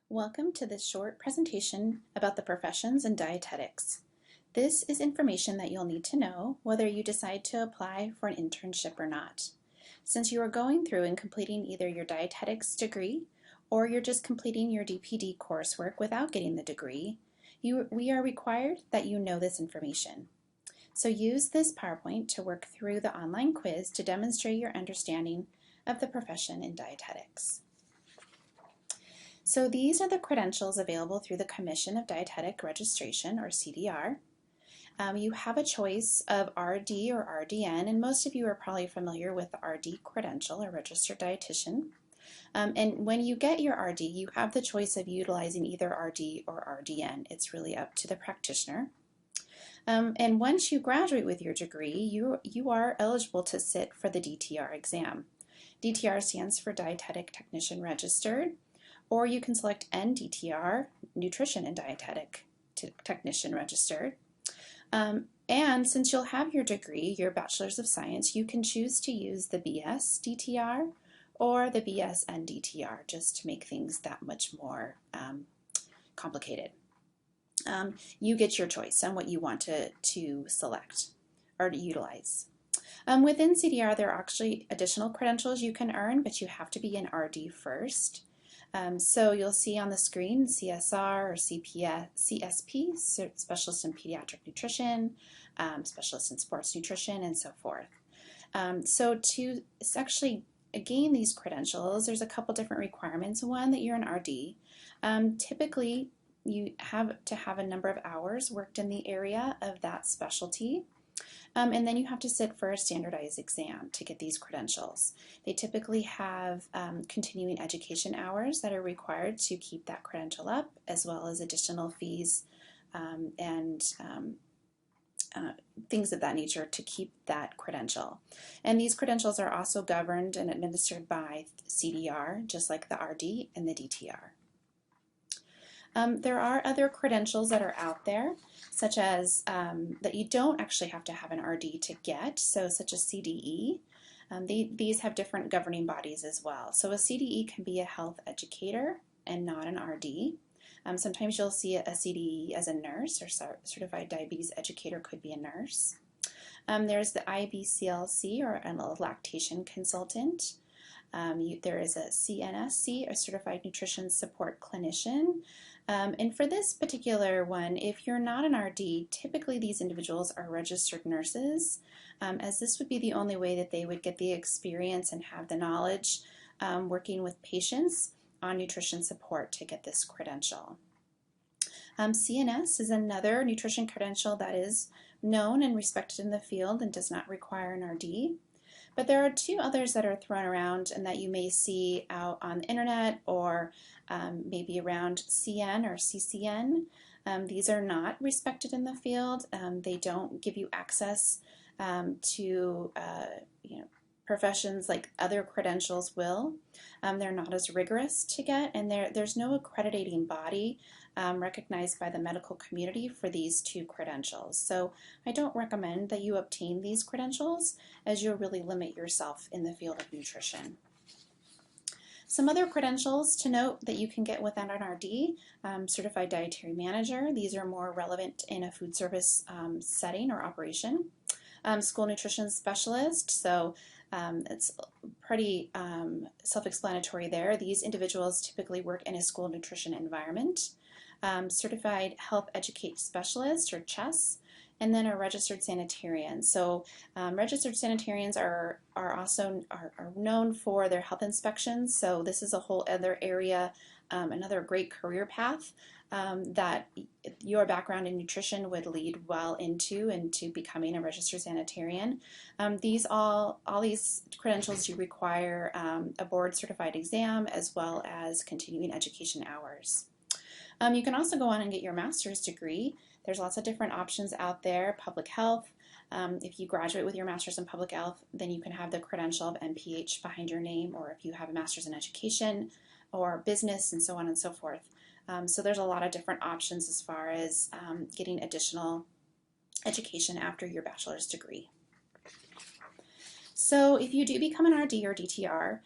Welcome to this short presentation about the professions in dietetics. This is information that you'll need to know whether you decide to apply for an internship or not. Since you are going through and completing either your dietetics degree or you're just completing your DPD coursework without getting the degree, we are required that you know this information. So use this PowerPoint to work through the online quiz to demonstrate your understanding of the profession in dietetics. So these are the credentials available through the Commission of Dietetic Registration, or CDR. You have a choice of RD or RDN, and most of you are probably familiar with the RD credential, or registered dietitian. And when you get your RD, you have the choice of utilizing either RD or RDN. It's really up to the practitioner. And once you graduate with your degree, you are eligible to sit for the DTR exam. DTR stands for Dietetic Technician Registered, or you can select NDTR, Nutrition and Dietetic Technician Registered. And since you'll have your degree, your Bachelor's of Science, you can choose to use the BS DTR or the BS NDTR just to make things that much more complicated. You get your choice on what you want to select or to utilize. Within CDR, there are actually additional credentials you can earn, but you have to be an RD first. So you'll see on the screen CSR or CSP, Specialist in Pediatric Nutrition, Specialist in Sports Nutrition, and so forth. So to actually gain these credentials, there's a couple different requirements. One, that you're an RD. Typically, you have to have a number of hours worked in the area of that specialty. And then you have to sit for a standardized exam to get these credentials. They typically have continuing education hours that are required to keep that credential up, as well as additional fees and things of that nature to keep that credential. And these credentials are also governed and administered by CDR, just like the RD and the DTR. There are other credentials that are out there, such as that you don't actually have to have an RD to get, so such as CDE. These have different governing bodies as well. So a CDE can be a health educator and not an RD. Sometimes you'll see a CDE as a nurse, or certified diabetes educator could be a nurse. There's the IBCLC, or a lactation consultant. There is a CNSC, a certified nutrition support clinician. And for this particular one, if you're not an RD, typically these individuals are registered nurses, as this would be the only way that they would get the experience and have the knowledge working with patients on nutrition support to get this credential. CNS is another nutrition credential that is known and respected in the field and does not require an RD. But there are two others that are thrown around and that you may see out on the internet or maybe around CN or CCN. These are not respected in the field. They don't give you access to professions like other credentials will. They're not as rigorous to get, and there's no accrediting body recognized by the medical community for these two credentials. So I don't recommend that you obtain these credentials, as you'll really limit yourself in the field of nutrition. Some other credentials to note that you can get without an RD, Certified Dietary Manager. These are more relevant in a food service setting or operation. School Nutrition Specialist, so it's pretty self-explanatory there. These individuals typically work in a school nutrition environment. Certified Health Educate Specialist, or CHES, and then a registered sanitarian. So registered sanitarians are also known for their health inspections. So this is a whole other area, another great career path that your background in nutrition would lead well into becoming a registered sanitarian. All these credentials do require a board certified exam as well as continuing education hours. You can also go on and get your master's degree. There's lots of different options out there. Public health. If you graduate with your master's in public health, then you can have the credential of MPH behind your name, or if you have a master's in education or business and so on and so forth. So there's a lot of different options as far as getting additional education after your bachelor's degree. So if you do become an RD or DTR,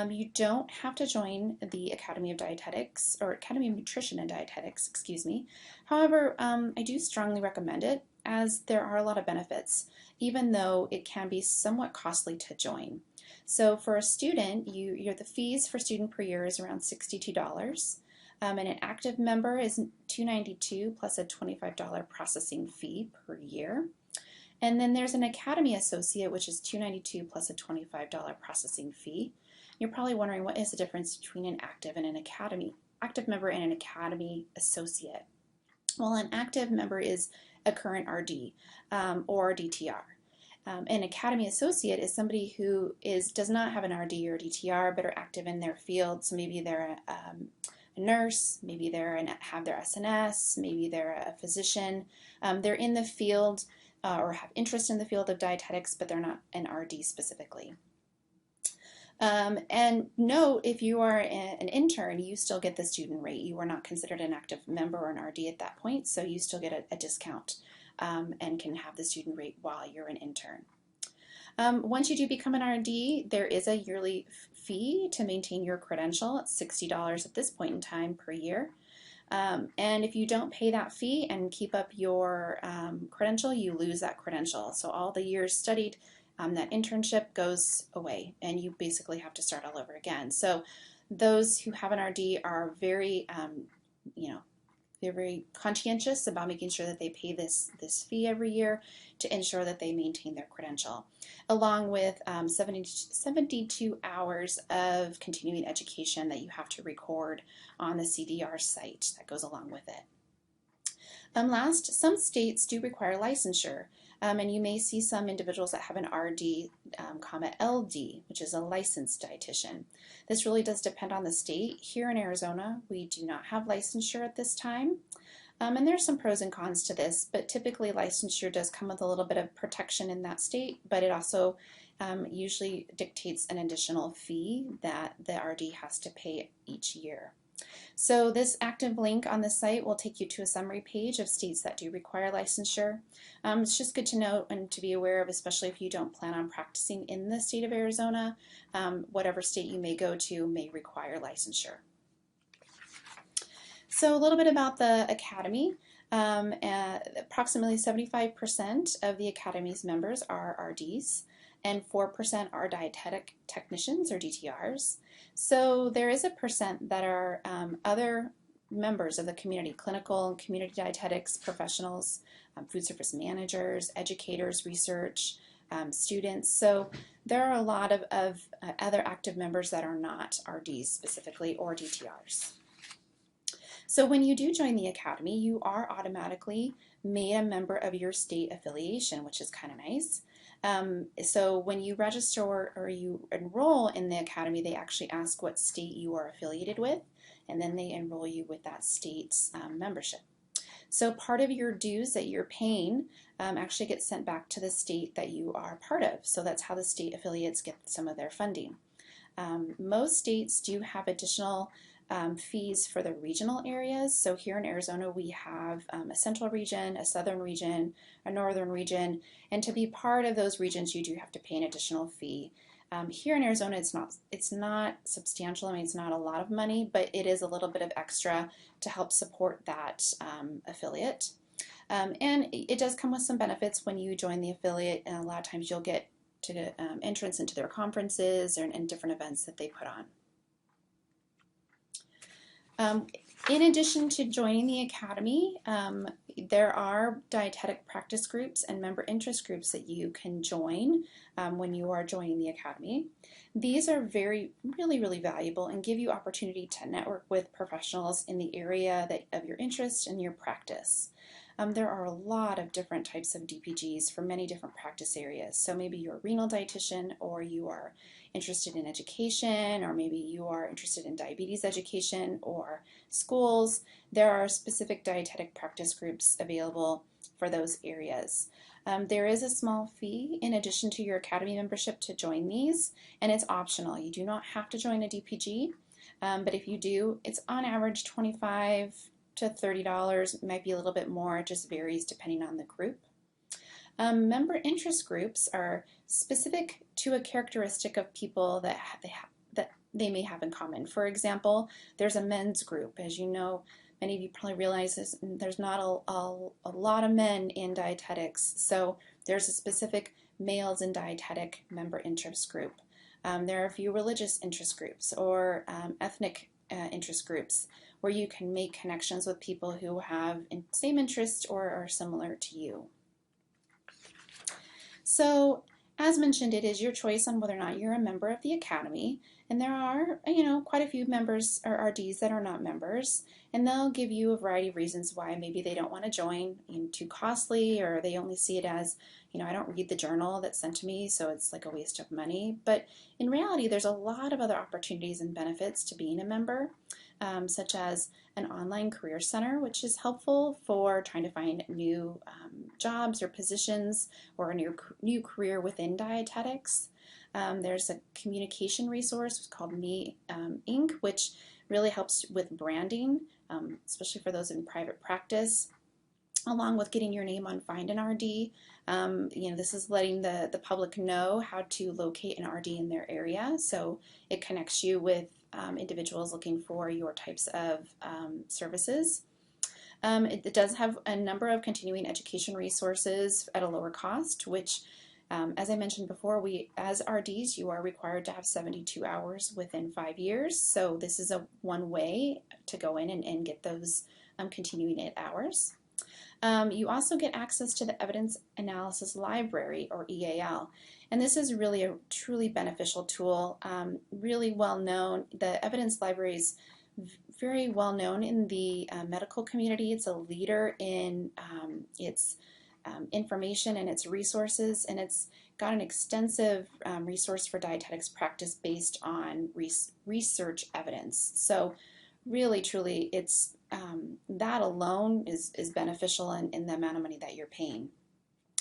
You don't have to join the Academy of Dietetics or Academy of Nutrition and Dietetics, excuse me. However, I do strongly recommend it as there are a lot of benefits, even though it can be somewhat costly to join. So for a student, the fees for student per year is around $62. And an active member is $292 plus a $25 processing fee per year. And then there's an Academy Associate, which is $292 plus a $25 processing fee. You're probably wondering, what is the difference between an active and an active member and an Academy Associate? Well, an active member is a current RD or DTR. An Academy Associate is somebody who does not have an RD or DTR but are active in their field. So maybe they're a nurse, maybe have their SNS, maybe they're a physician. They're in the field or have interest in the field of dietetics, but they're not an RD specifically. And note, if you are an intern, you still get the student rate. You are not considered an active member or an RD at that point, so you still get a discount and can have the student rate while you're an intern. Once you do become an RD, there is a yearly fee to maintain your credential. It's $60 at this point in time per year. And if you don't pay that fee and keep up your credential, you lose that credential. So all the years studied, that internship goes away and you basically have to start all over again. So those who have an RD are very, they're very conscientious about making sure that they pay this fee every year to ensure that they maintain their credential, along with 72 hours of continuing education that you have to record on the CDR site that goes along with it. Last, some states do require licensure, and you may see some individuals that have an RD, LD, which is a licensed dietitian. This really does depend on the state. Here in Arizona, we do not have licensure at this time, and there's some pros and cons to this, but typically licensure does come with a little bit of protection in that state, but it also usually dictates an additional fee that the RD has to pay each year. So this active link on the site will take you to a summary page of states that do require licensure. It's just good to know and to be aware of, especially if you don't plan on practicing in the state of Arizona. Whatever state you may go to may require licensure. So a little bit about the Academy. Approximately 75% of the Academy's members are RDs, and 4% are dietetic technicians or DTRs. So there is a percent that are other members of the community, clinical and community dietetics professionals, food service managers, educators, research, students. So there are a lot of other active members that are not RDs specifically or DTRs. So when you do join the Academy, you are automatically made a member of your state affiliation, which is kind of nice. So when you register or you enroll in the Academy, they actually ask what state you are affiliated with, and then they enroll you with that state's membership. So part of your dues that you're paying actually gets sent back to the state that you are part of. So that's how the state affiliates get some of their funding. Most states do have additional fees for the regional areas. So here in Arizona, we have a central region, a southern region, a northern region, and to be part of those regions, you do have to pay an additional fee. Here in Arizona, it's not substantial. I mean, it's not a lot of money, but it is a little bit of extra to help support that affiliate. And it does come with some benefits when you join the affiliate, and a lot of times you'll get to entrance into their conferences and different events that they put on. In addition to joining the Academy, there are dietetic practice groups and member interest groups that you can join when you are joining the Academy. These are really valuable and give you opportunity to network with professionals in the area of your interest and your practice. There are a lot of different types of DPGs for many different practice areas. So maybe you're a renal dietitian, or you are interested in education, or maybe you are interested in diabetes education or schools. There are specific dietetic practice groups available for those areas. There is a small fee in addition to your Academy membership to join these, and it's optional. You do not have to join a DPG, but if you do, it's on average $25 to $30. It might be a little bit more. It just varies depending on the group. Member interest groups are specific to a characteristic of people that they may have in common. For example, there's a men's group. As you know, many of you probably realize this, there's not a lot of men in dietetics, so there's a specific males in dietetic member interest group. There are a few religious interest groups or ethnic interest groups where you can make connections with people who have same interests or are similar to you. So, as mentioned, it is your choice on whether or not you're a member of the Academy, and there are, quite a few members or RDs that are not members, and they'll give you a variety of reasons why maybe they don't want to join, too costly, or they only see it as, I don't read the journal that's sent to me, so it's like a waste of money. But in reality, there's a lot of other opportunities and benefits to being a member, such as an online career center, which is helpful for trying to find new jobs or positions or a new career within dietetics. There's a communication resource called Me Inc., which really helps with branding, especially for those in private practice, along with getting your name on Find an RD. This is letting the public know how to locate an RD in their area, so it connects you with individuals looking for your types of services. It does have a number of continuing education resources at a lower cost, which, as I mentioned before, as RDs, you are required to have 72 hours within 5 years. So this is one way to go in and get those continuing ed hours. You also get access to the Evidence Analysis Library, or EAL, and this is really a truly beneficial tool, really well known. The Evidence Library is very well known in the medical community. It's a leader in its information and its resources, and it's got an extensive resource for dietetics practice based on research evidence. So really, truly, it's that alone is beneficial in the amount of money that you're paying.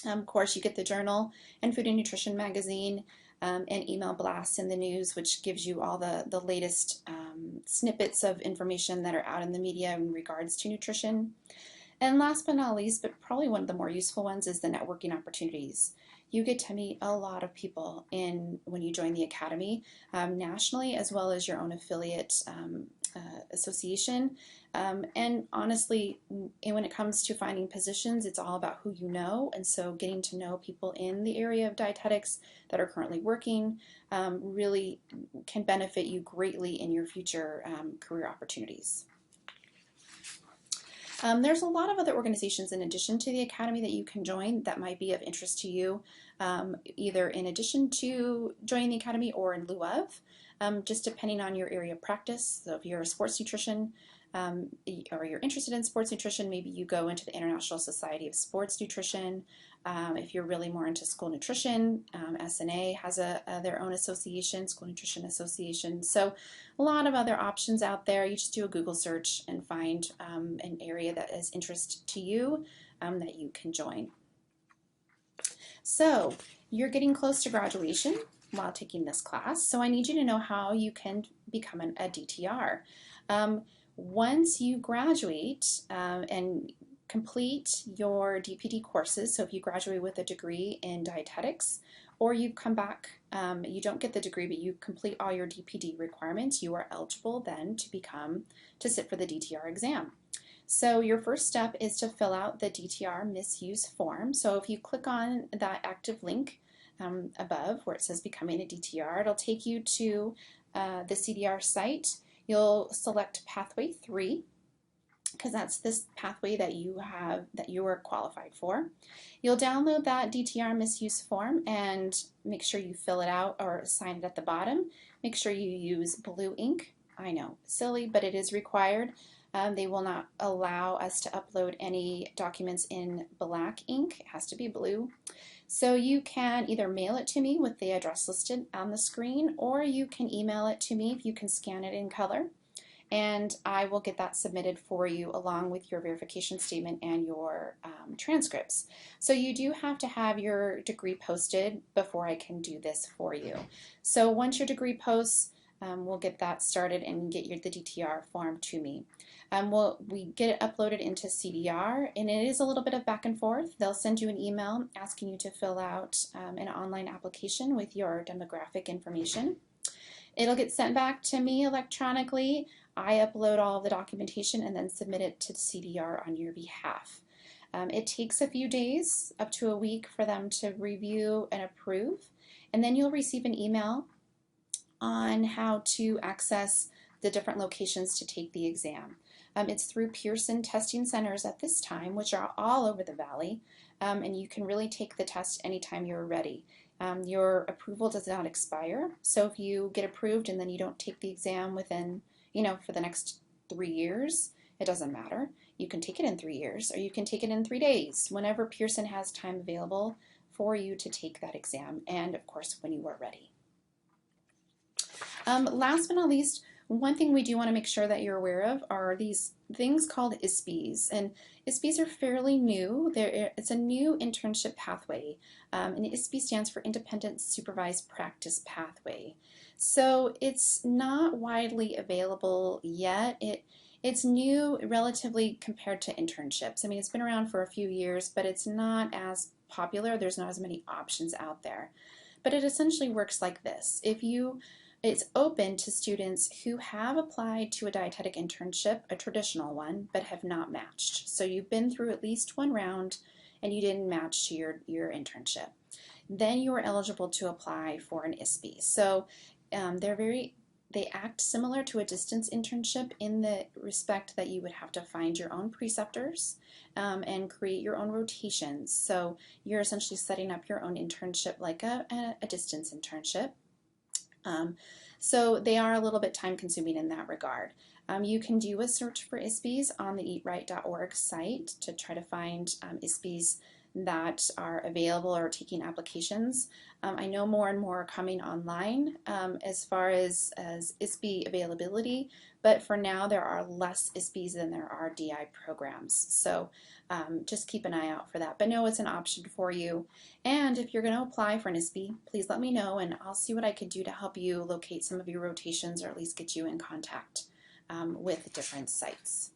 Of course, you get the journal and Food and Nutrition magazine and email blasts in the news, which gives you all the latest snippets of information that are out in the media in regards to nutrition. And last but not least, but probably one of the more useful ones, is the networking opportunities. You get to meet a lot of people when you join the Academy, nationally, as well as your own affiliate association. And honestly, when it comes to finding positions, it's all about who you know, and so getting to know people in the area of dietetics that are currently working really can benefit you greatly in your future career opportunities. There's a lot of other organizations in addition to the Academy that you can join that might be of interest to you, either in addition to joining the Academy or in lieu of, just depending on your area of practice. So if you're a sports nutrition or you're interested in sports nutrition, maybe you go into the International Society of Sports Nutrition. If you're really more into school nutrition, SNA has their own association, School Nutrition Association. So a lot of other options out there. You just do a Google search and find an area that is interest to you that you can join. So you're getting close to graduation while taking this class, so I need you to know how you can become a DTR. Once you graduate and complete your DPD courses, so if you graduate with a degree in dietetics, or you come back, you don't get the degree, but you complete all your DPD requirements, you are eligible then to sit for the DTR exam. So your first step is to fill out the DTR misuse form. So if you click on that active link above where it says Becoming a DTR, it'll take you to the CDR site. You'll select Pathway 3, because that's this pathway that you are qualified for. You'll download that DTR misuse form and make sure you fill it out or sign it at the bottom. Make sure you use blue ink. I know, silly, but it is required. They will not allow us to upload any documents in black ink. It has to be blue. So you can either mail it to me with the address listed on the screen, or you can email it to me if you can scan it in color, and I will get that submitted for you along with your verification statement and your transcripts. So you do have to have your degree posted before I can do this for you. So once your degree posts, we'll get that started and get the DTR form to me. We get it uploaded into CDR, and it is a little bit of back and forth. They'll send you an email asking you to fill out an online application with your demographic information. It'll get sent back to me electronically. I upload all of the documentation and then submit it to the CDR on your behalf. It takes a few days, up to a week, for them to review and approve, and then you'll receive an email on how to access the different locations to take the exam. It's through Pearson testing centers at this time, which are all over the valley, and you can really take the test anytime you're ready. Your approval does not expire, so if you get approved and then you don't take the exam within, for the next 3 years, it doesn't matter. You can take it in 3 years, or you can take it in 3 days, whenever Pearson has time available for you to take that exam, and of course when you are ready. Last but not least, one thing we do want to make sure that you're aware of are these things called ISPs. And ISPs are fairly new. It's a new internship pathway. And ISP stands for Independent Supervised Practice Pathway. So it's not widely available yet. It's new relatively compared to internships. I mean, it's been around for a few years, but it's not as popular. There's not as many options out there. But it essentially works like this. It's open to students who have applied to a dietetic internship, a traditional one, but have not matched. So you've been through at least one round and you didn't match to your internship. Then you are eligible to apply for an ISP. So they act similar to a distance internship in the respect that you would have to find your own preceptors and create your own rotations. So you're essentially setting up your own internship like a distance internship. So they are a little bit time consuming in that regard. You can do a search for ISPs on the eatright.org site to try to find ISPs that are available or taking applications. I know more and more are coming online as far as ISP availability, but for now there are less ISPs than there are DI programs. So just keep an eye out for that. But know it's an option for you. And if you're going to apply for an ISP, please let me know and I'll see what I could do to help you locate some of your rotations or at least get you in contact with different sites.